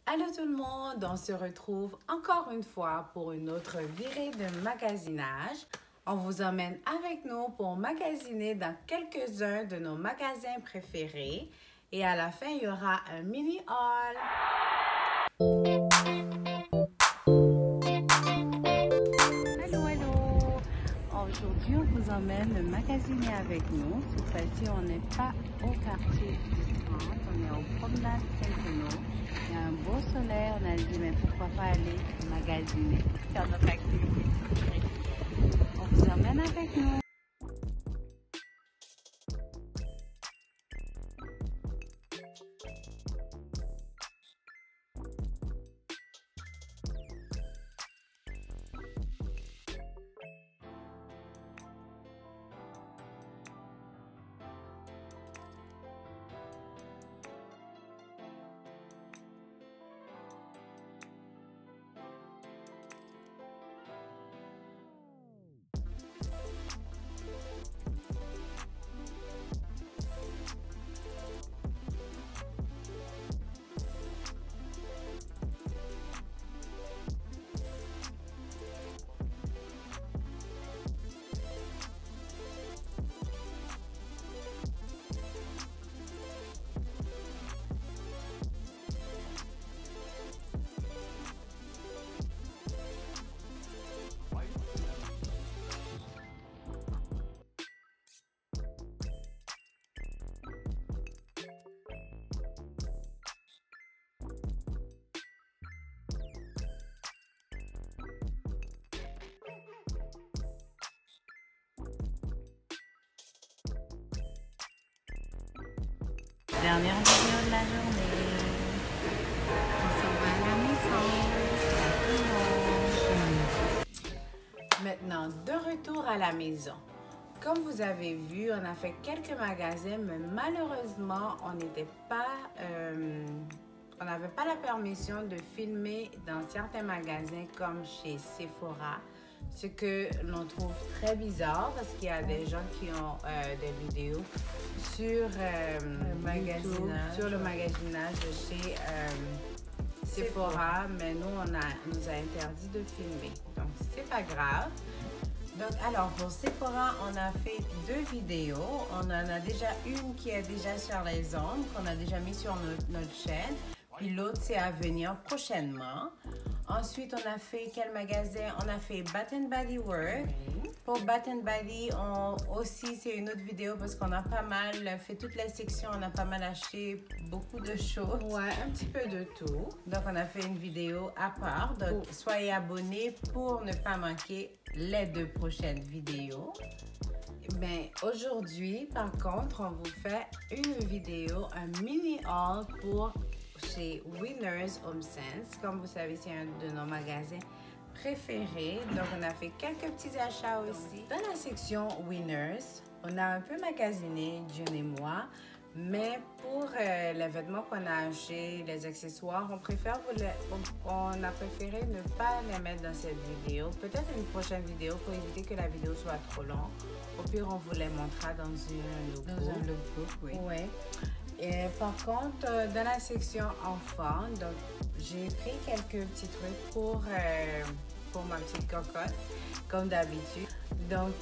Allô tout le monde, on se retrouve encore une fois pour une autre virée de magasinage. On vous emmène avec nous pour magasiner dans quelques-uns de nos magasins préférés. Et à la fin, il y aura un mini haul. Allô. Aujourd'hui, on vous emmène magasiner avec nous. Cette fois-ci, on n'est pas au quartier du centre, on est au promenade Saint-Bruno. Il y a un beau soleil, on a dit mais pourquoi pas aller magasiner, faire notre activité. On vous emmène avec nous. Dernière vidéo de la journée. On s'en va à la maison. Maintenant, de retour à la maison. Comme vous avez vu, on a fait quelques magasins, mais malheureusement, on n'avait pas la permission de filmer dans certains magasins comme chez Sephora. Ce que l'on trouve très bizarre parce qu'il y a des gens qui ont des vidéos sur le magasinage de chez Sephora, mais nous, on nous a interdit de filmer. Donc, c'est pas grave. Donc, alors, pour Sephora, on a fait 2 vidéos. On en a déjà une qui est déjà sur les ondes, qu'on a déjà mis sur notre chaîne. Puis l'autre, c'est à venir prochainement. Ensuite, on a fait quel magasin? On a fait Bath & Body Works. Pour Bath & Body, aussi, c'est une autre vidéo parce qu'on a pas mal fait toutes les sections. On a pas mal acheté beaucoup de choses. Ouais, un petit peu de tout. Donc, on a fait une vidéo à part. Donc, soyez abonnés pour ne pas manquer les 2 prochaines vidéos. Ben, aujourd'hui, par contre, on vous fait une vidéo, un mini haul pour chez Winners Home Sense. Comme vous savez, c'est un de nos magasins préférés. Donc, on a fait quelques petits achats aussi. Dans la section Winners, on a un peu magasiné, John et moi. Mais pour les vêtements qu'on a achetés, les accessoires, on a préféré ne pas les mettre dans cette vidéo. Peut-être une prochaine vidéo pour éviter que la vidéo soit trop longue. Au pire, on vous les montrera dans un lookbook. Oui. Ouais. Et par contre, dans la section enfants, donc j'ai pris quelques petits trucs pour ma petite cocotte, comme d'habitude. Donc,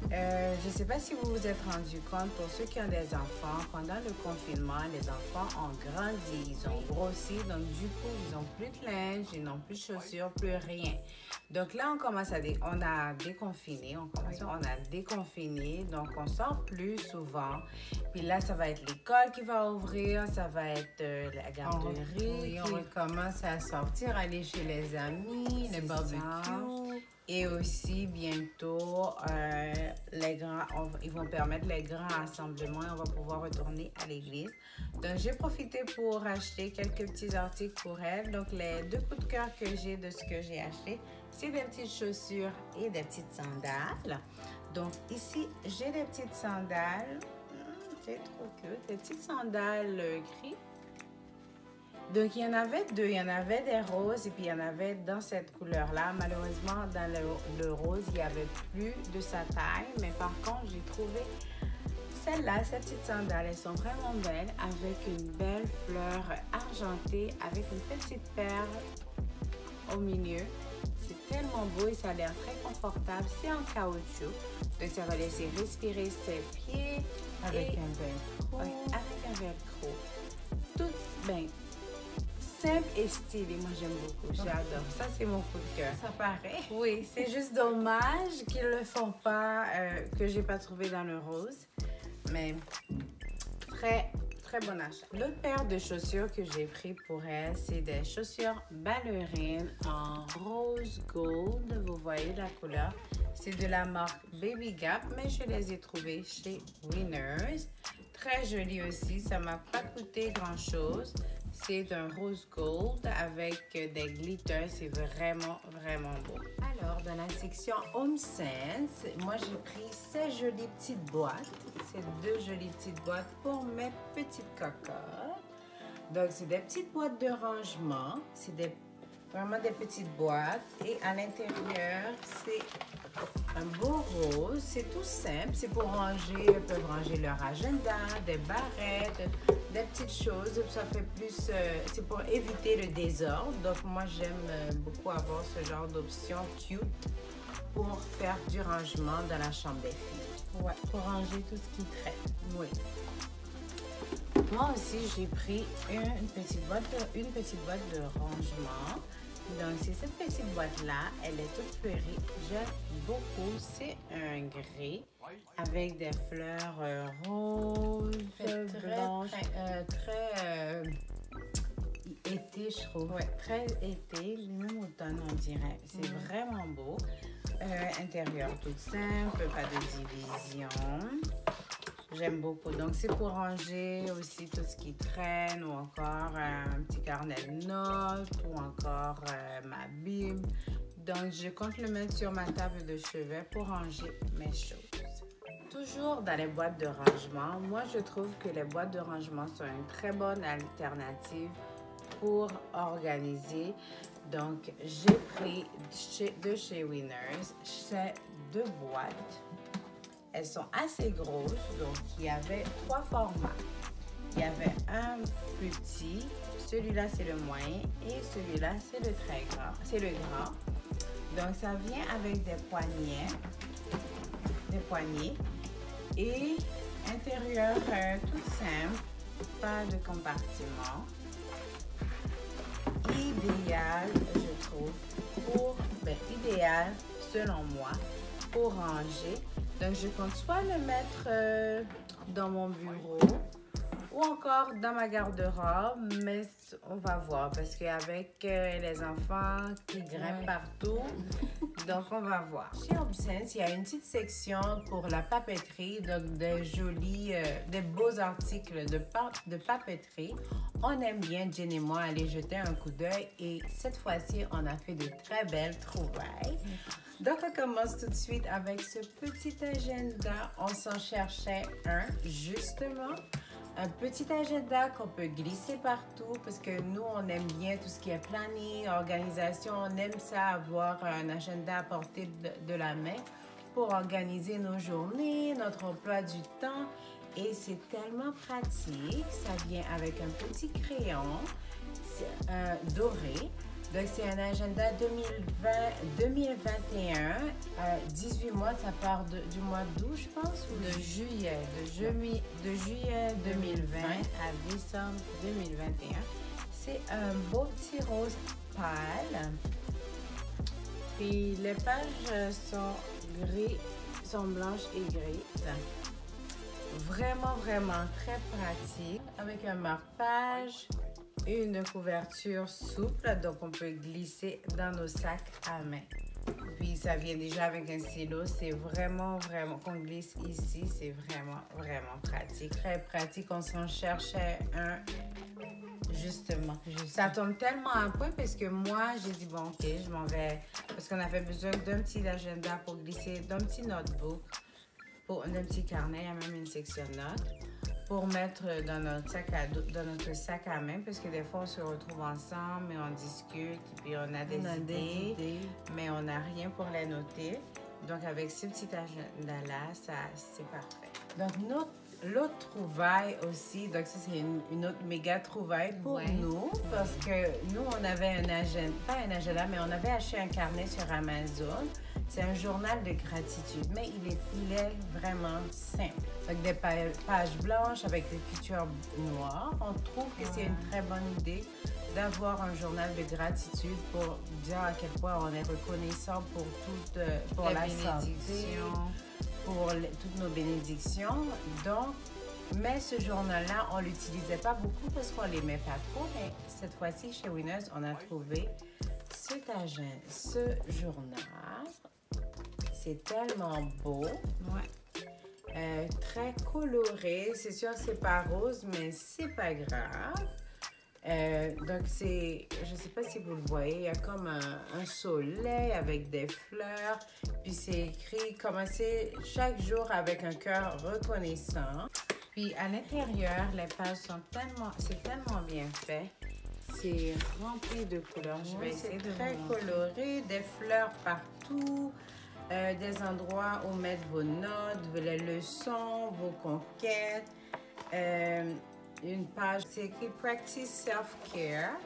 je ne sais pas si vous vous êtes rendu compte, pour ceux qui ont des enfants, pendant le confinement, les enfants ont grandi, ils ont grossi, donc du coup, ils n'ont plus de linge, ils n'ont plus de chaussures, plus rien. Donc là, on a déconfiné, donc on sort plus souvent. Puis là, ça va être l'école qui va ouvrir, ça va être la garderie. On recommence à sortir, aller chez les amis, les barbecues. Et aussi, bientôt, ils vont permettre les grands rassemblements et on va pouvoir retourner à l'église. Donc, j'ai profité pour acheter quelques petits articles pour elle. Donc, les 2 coups de cœur que j'ai de ce que j'ai acheté, c'est des petites chaussures et des petites sandales. Donc, ici, j'ai des petites sandales. C'est trop cute. Des petites sandales gris. Donc, il y en avait 2. Il y en avait des roses et puis il y en avait dans cette couleur-là. Malheureusement, dans le rose, il n'y avait plus de sa taille. Mais par contre, j'ai trouvé celles-là, ces petites sandales, elles sont vraiment belles avec une belle fleur argentée avec une petite perle au milieu. C'est tellement beau et ça a l'air très confortable. C'est en caoutchouc, donc ça va laisser respirer ses pieds. Avec un velcro. Oui, avec un velcro. Tout bien simple et stylé. Moi, j'aime beaucoup. J'adore. Ça, c'est mon coup de cœur. Ça paraît. Oui, c'est juste dommage qu'ils ne le font pas, que j'ai pas trouvé dans le rose. Mais très, très bon achat. L'autre paire de chaussures que j'ai pris pour elle, c'est des chaussures ballerines en rose gold. Vous voyez la couleur. C'est de la marque Baby Gap, mais je les ai trouvées chez Winners. Très jolies aussi. Ça m'a pas coûté grand-chose. C'est d'un rose gold avec des glitters. C'est vraiment, vraiment beau. Alors, dans la section Home Sense, moi j'ai pris ces jolies petites boîtes. Ces deux jolies petites boîtes pour mes petites cocottes. Donc, c'est des petites boîtes de rangement. C'est vraiment des petites boîtes. Et à l'intérieur, c'est un beau rose. C'est tout simple. C'est pour ranger. Elles peuvent ranger leur agenda, des barrettes, des petites choses. Ça fait plus... c'est pour éviter le désordre. Donc, moi, j'aime beaucoup avoir ce genre d'option cute pour faire du rangement dans la chambre des filles. Ouais, pour ranger tout ce qui traîne. Oui. Moi aussi, j'ai pris une petite boîte de rangement. Donc, c'est cette petite boîte-là. Elle est toute fleurie. J'aime beaucoup. C'est un gris avec des fleurs roses, blanches. Très été, je trouve. Ouais, très été, même automne, on dirait. C'est vraiment beau. Intérieur tout simple, pas de division. J'aime beaucoup. Donc, c'est pour ranger aussi tout ce qui traîne ou encore un petit carnet de notes ou encore ma Bible. Donc, je compte le mettre sur ma table de chevet pour ranger mes choses. Toujours dans les boîtes de rangement, moi, je trouve que les boîtes de rangement sont une très bonne alternative pour organiser. Donc, j'ai pris de chez Winners ces deux boîtes. Elles sont assez grosses, donc il y avait 3 formats. Il y avait un petit, celui-là c'est le moyen et celui-là c'est le très grand, c'est le grand. Donc ça vient avec des poignées et intérieur tout simple, pas de compartiment. Idéal, je trouve, idéal selon moi pour ranger. Donc, je compte soit le mettre dans mon bureau ou encore dans ma garde-robe, mais on va voir parce qu'avec les enfants qui grimpent partout, donc on va voir. Chez Home Sense, il y a une petite section pour la papeterie, donc des jolis, des beaux articles de papeterie. On aime bien, Jen et moi, aller jeter un coup d'œil et cette fois-ci, on a fait de très belles trouvailles. Donc, on commence tout de suite avec ce petit agenda. On s'en cherchait un, justement. Un petit agenda qu'on peut glisser partout parce que nous, on aime bien tout ce qui est planning, organisation. On aime ça, avoir un agenda à portée de la main pour organiser nos journées, notre emploi du temps. Et c'est tellement pratique. Ça vient avec un petit crayon doré. Donc, c'est un agenda 2021. 18 mois, ça part du mois d'août, je pense, ou De juillet 2020 à décembre 2021. C'est un beau petit rose pâle. Puis les pages sont blanches et grises. Vraiment, vraiment très pratique. Avec un marque-page. Une couverture souple, donc on peut glisser dans nos sacs à main. Puis ça vient déjà avec un stylo, c'est vraiment, qu'on glisse ici, c'est vraiment, vraiment pratique. Très pratique, on s'en cherchait un, justement. Ça tombe tellement à point parce que moi, j'ai dit, bon, ok, je m'en vais, parce qu'on avait besoin d'un petit agenda pour glisser, d'un petit notebook, d'un petit carnet, il y a même une section notes. Pour mettre dans notre sac à main, parce que des fois, on se retrouve ensemble et on discute, et puis on a des idées, mais on n'a rien pour les noter. Donc, avec ce petit agenda-là, c'est parfait. Donc, l'autre trouvaille aussi, donc ça c'est une autre méga trouvaille pour nous, parce que nous on avait un agenda, pas un agenda, mais on avait acheté un carnet sur Amazon. C'est un journal de gratitude, mais il est vraiment simple. Avec des pages blanches, avec des écritures noires. On trouve que c'est une très bonne idée d'avoir un journal de gratitude pour dire à quel point on est reconnaissant pour la santé, pour toutes nos bénédictions. Donc, mais ce journal-là, on ne l'utilisait pas beaucoup parce qu'on ne l'aimait pas trop. Mais cette fois-ci, chez Winners, on a trouvé ce journal. C'est tellement beau. Très coloré. C'est sûr, c'est pas rose, mais c'est pas grave. Donc, je ne sais pas si vous le voyez, il y a comme un soleil avec des fleurs. Puis, c'est écrit « Commencer chaque jour avec un cœur reconnaissant ». Puis, à l'intérieur, les pages c'est tellement bien fait. C'est rempli de couleurs. Je vais essayer de très coloré, des fleurs partout. Des endroits où mettre vos notes, les leçons, vos conquêtes. Une page, c'est écrit Practice Self-Care.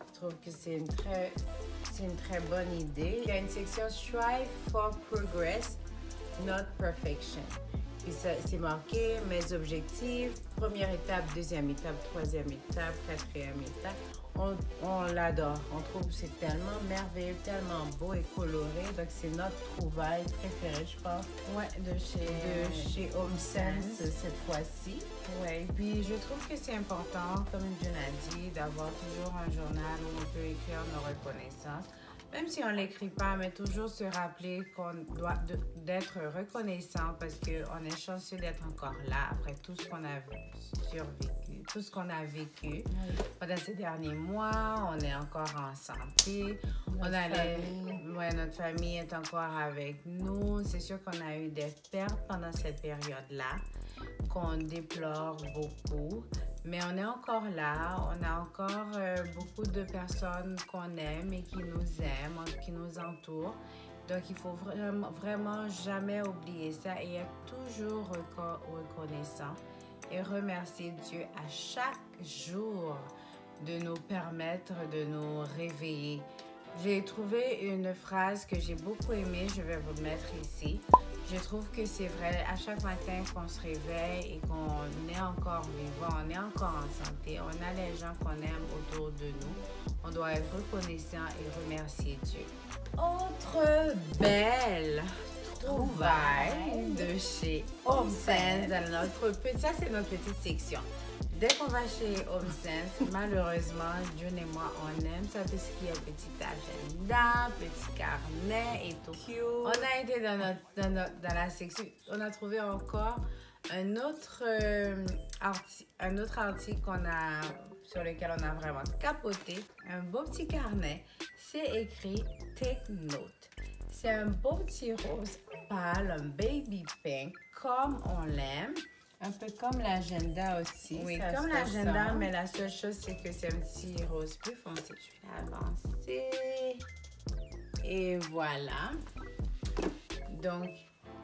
Je trouve que c'est une très bonne idée. Il y a une section Strive for Progress, Not Perfection. Puis c'est marqué mes objectifs, première étape, deuxième étape, troisième étape, quatrième étape. On l'adore. On trouve que c'est tellement merveilleux, tellement beau et coloré. Donc, c'est notre trouvaille préférée, je pense. Ouais, de chez HomeSense cette fois-ci. Oui, puis je trouve que c'est important, comme June a dit, d'avoir toujours un journal où on peut écrire nos reconnaissances. Même si on ne l'écrit pas, mais toujours se rappeler qu'on doit d'être reconnaissant parce qu'on est chanceux d'être encore là après tout ce qu'on a survécu, tout ce qu'on a vécu pendant ces derniers mois. On est encore en santé. Notre famille est encore avec nous. C'est sûr qu'on a eu des pertes pendant cette période-là qu'on déplore beaucoup. Mais on est encore là, on a encore beaucoup de personnes qu'on aime et qui nous aiment, qui nous entourent. Donc, il faut vraiment jamais oublier ça et être toujours reconnaissant et remercier Dieu à chaque jour de nous permettre de nous réveiller. J'ai trouvé une phrase que j'ai beaucoup aimée, je vais vous le mettre ici. Je trouve que c'est vrai, à chaque matin qu'on se réveille et qu'on est encore vivant, on est encore en santé, on a les gens qu'on aime autour de nous, on doit être reconnaissant et remercier Dieu. Autre belle trouvaille de chez HomeSense, ça c'est notre petite section. Dès qu'on va chez HomeSense, malheureusement, June et moi, on aime ça parce qu'il y a petit agenda, petit carnet et tout. Cute. On a été dans la section, on a trouvé encore un autre article sur lequel on a vraiment capoté. Un beau petit carnet, c'est écrit Take Note. C'est un beau petit rose pâle, un baby pink, comme on l'aime. Un peu comme l'agenda aussi. Oui, comme l'agenda, mais la seule chose, c'est que c'est un petit rose plus foncé. Je vais avancer. Et voilà. Donc,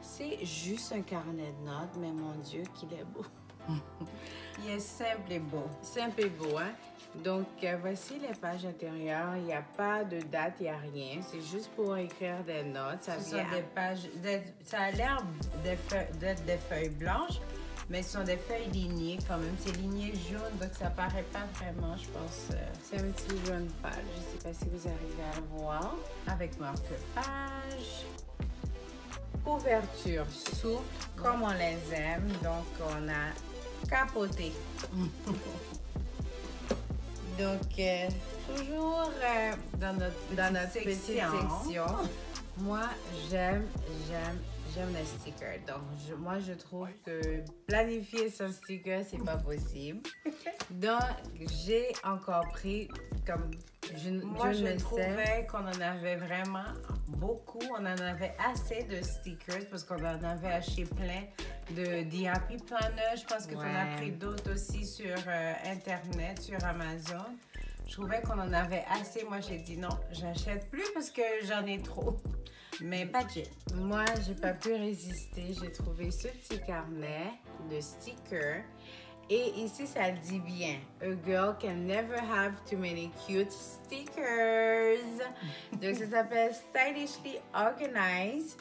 c'est juste un carnet de notes, mais mon Dieu, qu'il est beau. Il est simple et beau. Simple et beau, hein? Donc, voici les pages intérieures. Il n'y a pas de date, il n'y a rien. C'est juste pour écrire des notes. Ce sont des pages... Ça a l'air d'être des feuilles blanches, mais ce sont des feuilles lignées quand même. C'est ligné jaune, donc ça paraît pas vraiment, je pense. C'est un petit jaune pâle. Je ne sais pas si vous arrivez à le voir. Avec marque-page. Couverture souple, comme on les aime. Donc, on a capoté. Donc, toujours dans notre petite section. Moi, j'aime les stickers. Donc, moi, je trouve que planifier son sticker, c'est pas possible. Donc, j'ai encore pris comme... Moi, je trouvais qu'on en avait vraiment beaucoup. On en avait assez de stickers parce qu'on en avait acheté plein de The Happy Planner. Je pense que tu en as pris d'autres aussi sur Internet, sur Amazon. Je trouvais qu'on en avait assez. Moi, j'ai dit non, j'achète plus parce que j'en ai trop. mais pas de gel. Moi, j'ai pas pu résister. J'ai trouvé ce petit carnet de stickers. Et ici, ça le dit bien. A girl can never have too many cute stickers. Donc, ça s'appelle Stylishly Organized.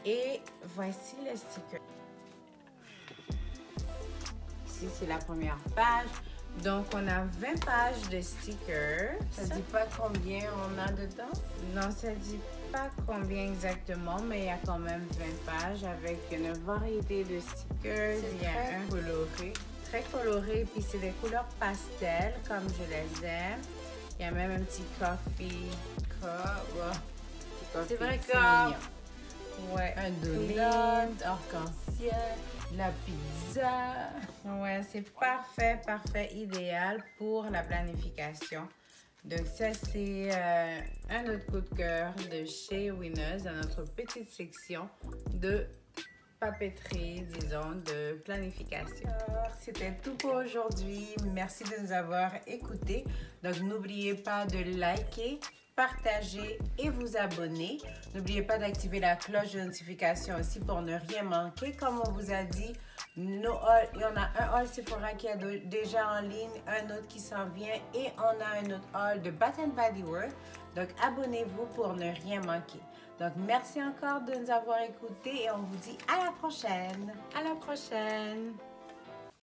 Et voici le sticker. Ici, c'est la première page. Donc, on a 20 pages de stickers. Ça ne dit pas combien on a dedans? Non, ça ne dit pas combien exactement, mais il y a quand même 20 pages avec une variété de stickers. Il y a un coloré, très coloré, puis c'est des couleurs pastel, comme je les aime. Il y a même un petit coffee cup. C'est vrai que ouais, un donut, arc-en-ciel, la pizza. Ouais, c'est parfait, parfait, idéal pour la planification. Donc ça, c'est un autre coup de cœur de chez Winners dans notre petite section de papeterie, disons, de planification. C'était tout pour aujourd'hui. Merci de nous avoir écoutés. Donc, n'oubliez pas de liker, partager et vous abonner. N'oubliez pas d'activer la cloche de notification aussi pour ne rien manquer. Comme on vous a dit, nos hauls, il y en a un haul Sephora qui est déjà en ligne, un autre qui s'en vient et on a un autre haul de Bath & Body Works. Donc, abonnez-vous pour ne rien manquer. Donc, merci encore de nous avoir écoutés et on vous dit à la prochaine. À la prochaine.